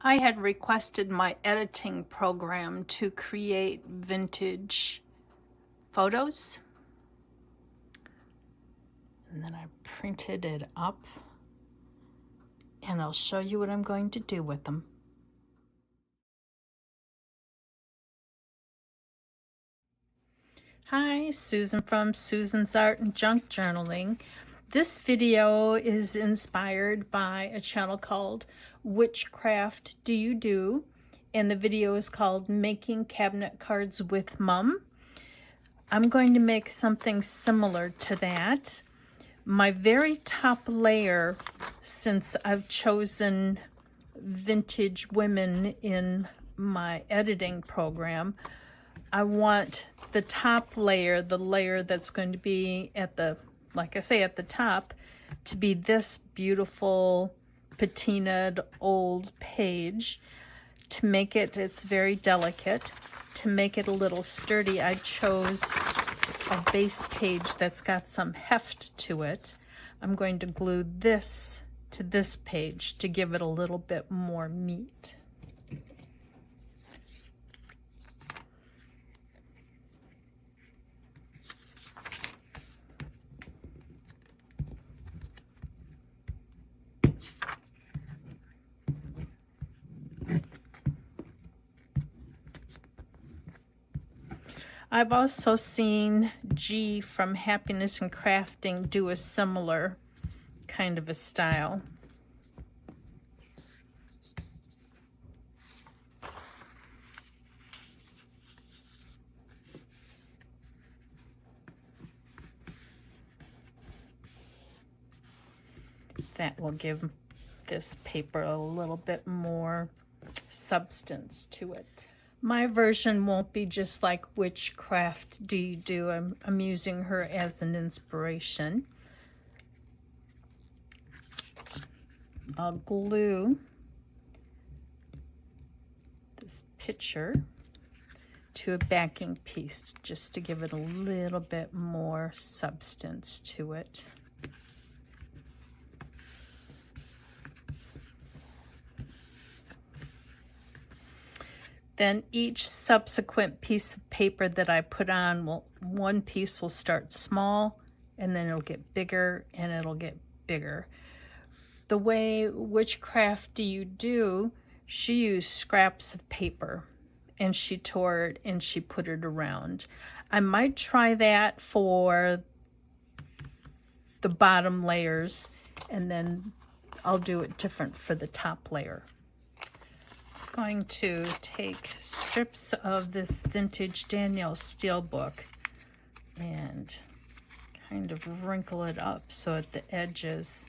I had requested my editing program to create vintage photos, and then I printed it up, and I'll show you what I'm going to do with them. Hi, Susan from Susan's Art and Junk Journaling. This video is inspired by a channel called Which Craft Do You Do? And the video is called Making Cabinet Cards with Mum. I'm going to make something similar to that. My very top layer, since I've chosen vintage women in my editing program, I want the top layer, the layer that's going to be at the, like I say, at the top, to be this beautiful patinaed old page. To make it, it's very delicate. To make it a little sturdy, I chose a base page that's got some heft to it. I'm going to glue this to this page to give it a little bit more meat. I've also seen G from Happiness and Crafting do a similar kind of a style. That will give this paper a little bit more substance to it. My version won't be just like Which Craft Do You Do? I'm using her as an inspiration. I'll glue this picture to a backing piece just to give it a little bit more substance to it. Then each subsequent piece of paper that I put on, one piece will start small and then it'll get bigger and it'll get bigger. The way Which Craft Do You Do? She used scraps of paper and she tore it and she put it around. I might try that for the bottom layers, and then I'll do it different for the top layer. Going to take strips of this vintage Danielle Steele book and kind of wrinkle it up so at the edges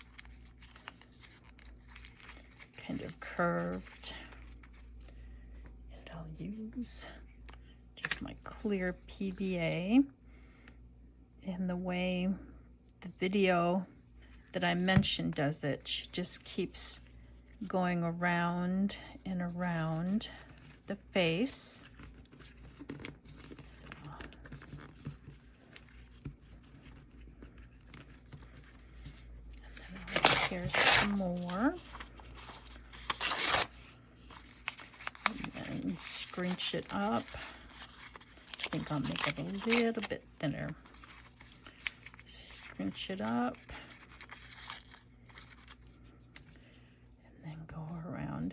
kind of curved. And I'll use just my clear PVA. And the way the video that I mentioned does it, she just keeps going around and around the face. So, and then I'll tear some more. And then scrunch it up. I think I'll make it a little bit thinner. Scrunch it up.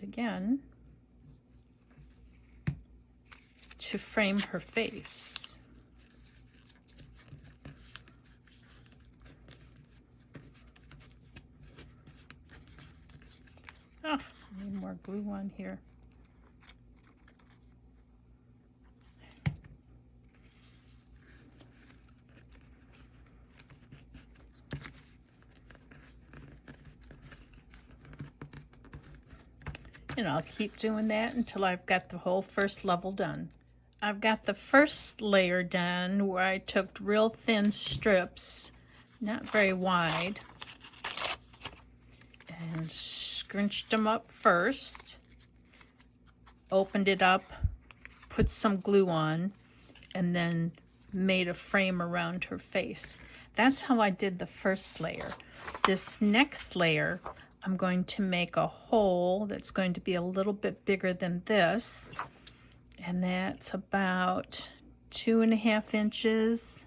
Again to frame her face. Oh, I need more glue on here. And I'll keep doing that until I've got the whole first level done. I've got the first layer done where I took real thin strips, not very wide, and scrunched them up first, opened it up, put some glue on, and then made a frame around her face. That's how I did the first layer. This next layer, I'm going to make a hole that's going to be a little bit bigger than this, and that's about 2.5 inches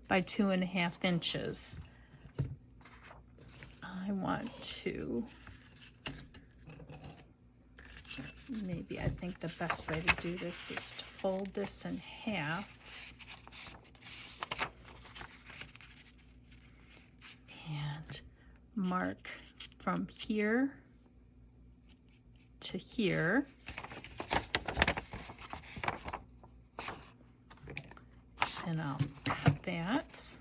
by 2.5 inches. I want to, maybe I think the best way to do this is to fold this in half and mark from here to here. And I'll cut that.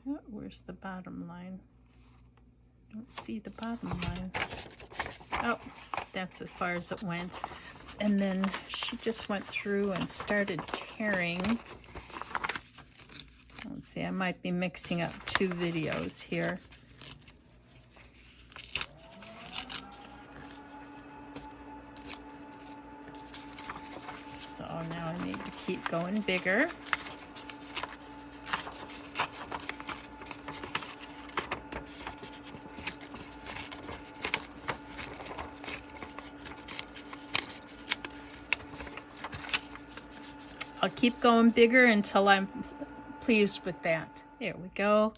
Oh, where's the bottom line? Don't see the bottom line. Oh, that's as far as it went. And then she just went through and started tearing. Let's see, I might be mixing up two videos here. So now I need to keep going bigger. I'll keep going bigger until I'm pleased with that. There we go.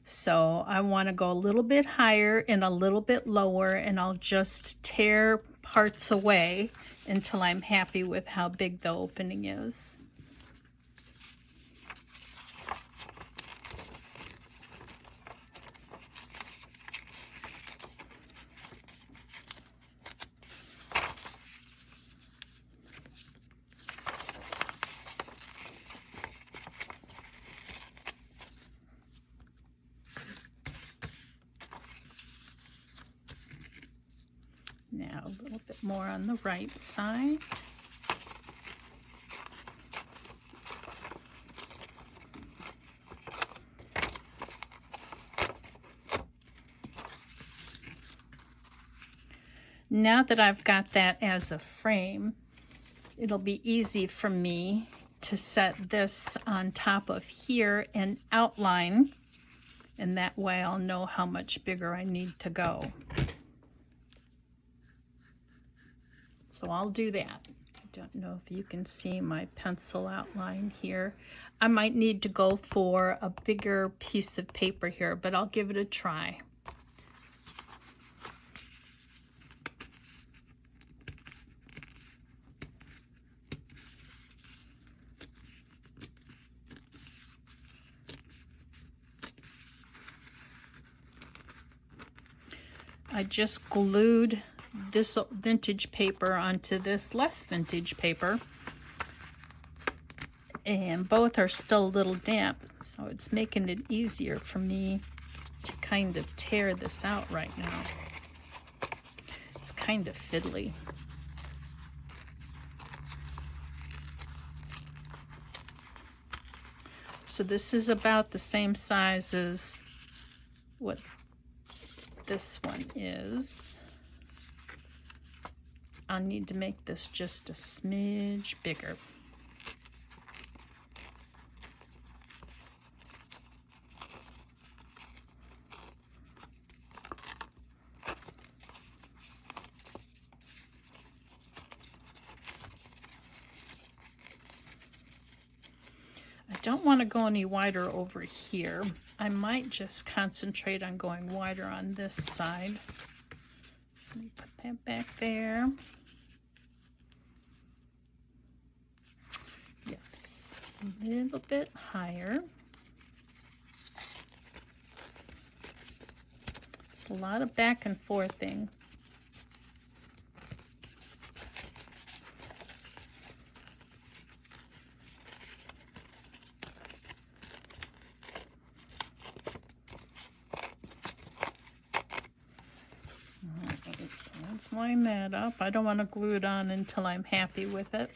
So I want to go a little bit higher and a little bit lower, and I'll just tear parts away until I'm happy with how big the opening is. Now a little bit more on the right side. Now that I've got that as a frame, it'll be easy for me to set this on top of here and outline, and that way I'll know how much bigger I need to go. So I'll do that. I don't know if you can see my pencil outline here. I might need to go for a bigger piece of paper here, but I'll give it a try. I just glued this vintage paper onto this less vintage paper, and both are still a little damp, so it's making it easier for me to kind of tear this out right now. It's kind of fiddly. So this is about the same size as what this one is. I'll need to make this just a smidge bigger. I don't want to go any wider over here. I might just concentrate on going wider on this side. Let me put that back there. Yes, a little bit higher. It's a lot of back and forthing. So let's line that up. I don't want to glue it on until I'm happy with it.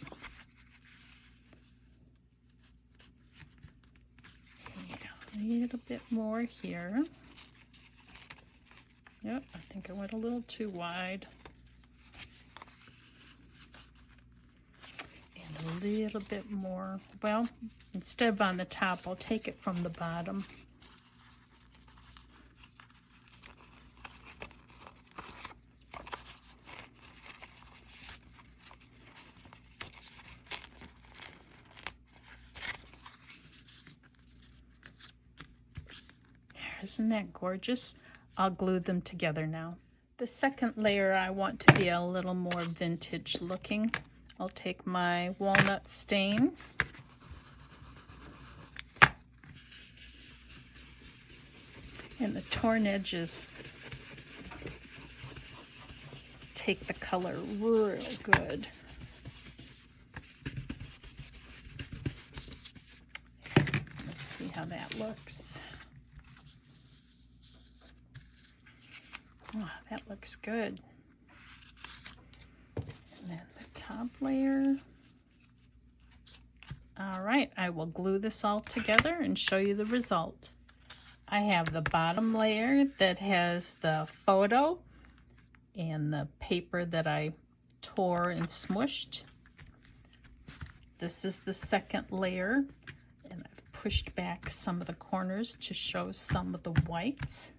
A little bit more here. Yep, I think I went a little too wide. And a little bit more. Well, instead of on the top, I'll take it from the bottom. Isn't that gorgeous? I'll glue them together now. The second layer I want to be a little more vintage looking. I'll take my walnut stain. And the torn edges take the color real good. Let's see how that looks. Oh, that looks good. And then the top layer. All right, I will glue this all together and show you the result. I have the bottom layer that has the photo and the paper that I tore and smushed. This is the second layer, and I've pushed back some of the corners to show some of the whites.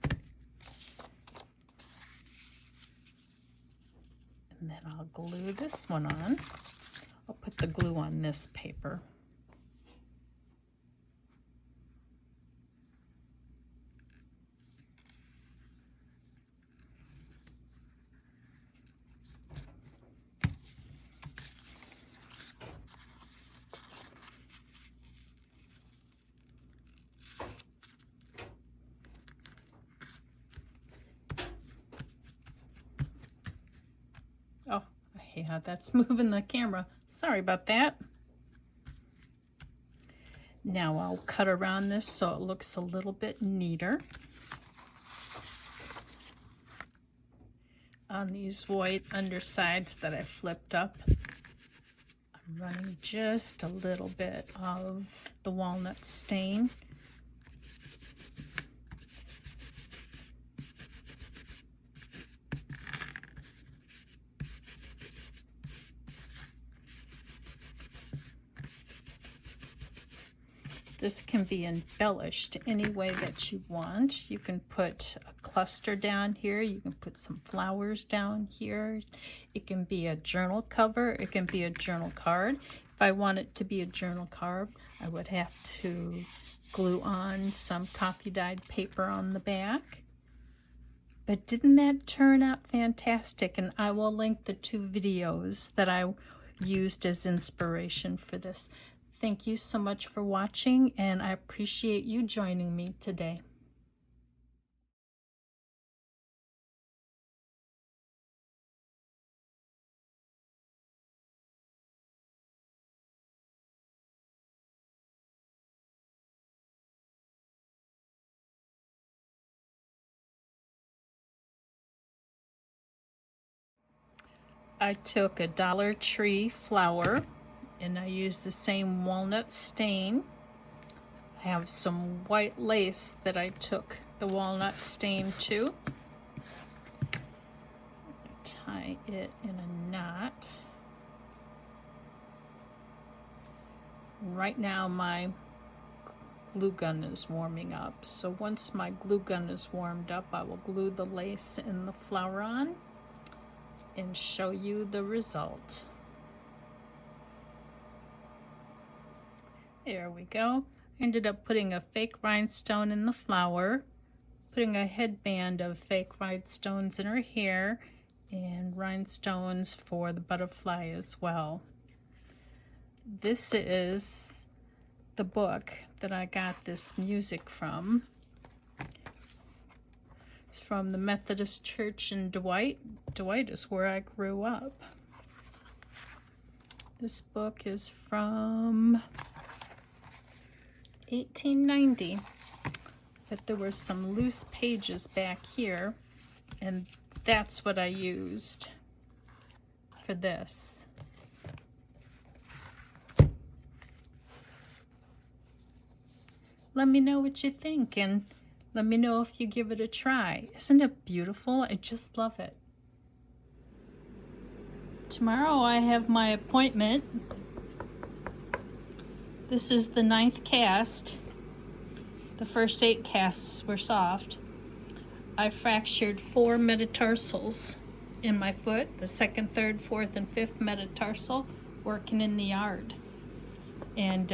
And then I'll glue this one on. I'll put the glue on this paper. Oh, I hate how that's moving the camera. Sorry about that. Now I'll cut around this so it looks a little bit neater. On these white undersides that I flipped up, I'm running just a little bit of the walnut stain. This can be embellished any way that you want. You can put a cluster down here. You can put some flowers down here. It can be a journal cover. It can be a journal card. If I want it to be a journal card, I would have to glue on some coffee dyed paper on the back. But didn't that turn out fantastic? And I will link the 2 videos that I used as inspiration for this. Thank you so much for watching, and I appreciate you joining me today. I took a Dollar Tree flower and I used the same walnut stain. I have some white lace that I took the walnut stain to. Tie it in a knot. Right now my glue gun is warming up, so once my glue gun is warmed up, I will glue the lace and the flower on and show you the result. There we go. I ended up putting a fake rhinestone in the flower, putting a headband of fake rhinestones in her hair, and rhinestones for the butterfly as well. This is the book that I got this music from. It's from the Methodist Church in Dwight. Dwight is where I grew up. This book is from 1890, but there were some loose pages back here, and that's what I used for this. Let me know what you think, and let me know if you give it a try. Isn't it beautiful? I just love it. Tomorrow I have my appointment This is the 9th cast. The first 8 casts were soft. I fractured 4 metatarsals in my foot, the 2nd, 3rd, 4th, and 5th metatarsal, working in the yard. And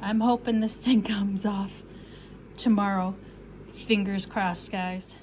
I'm hoping this thing comes off tomorrow. Fingers crossed, guys.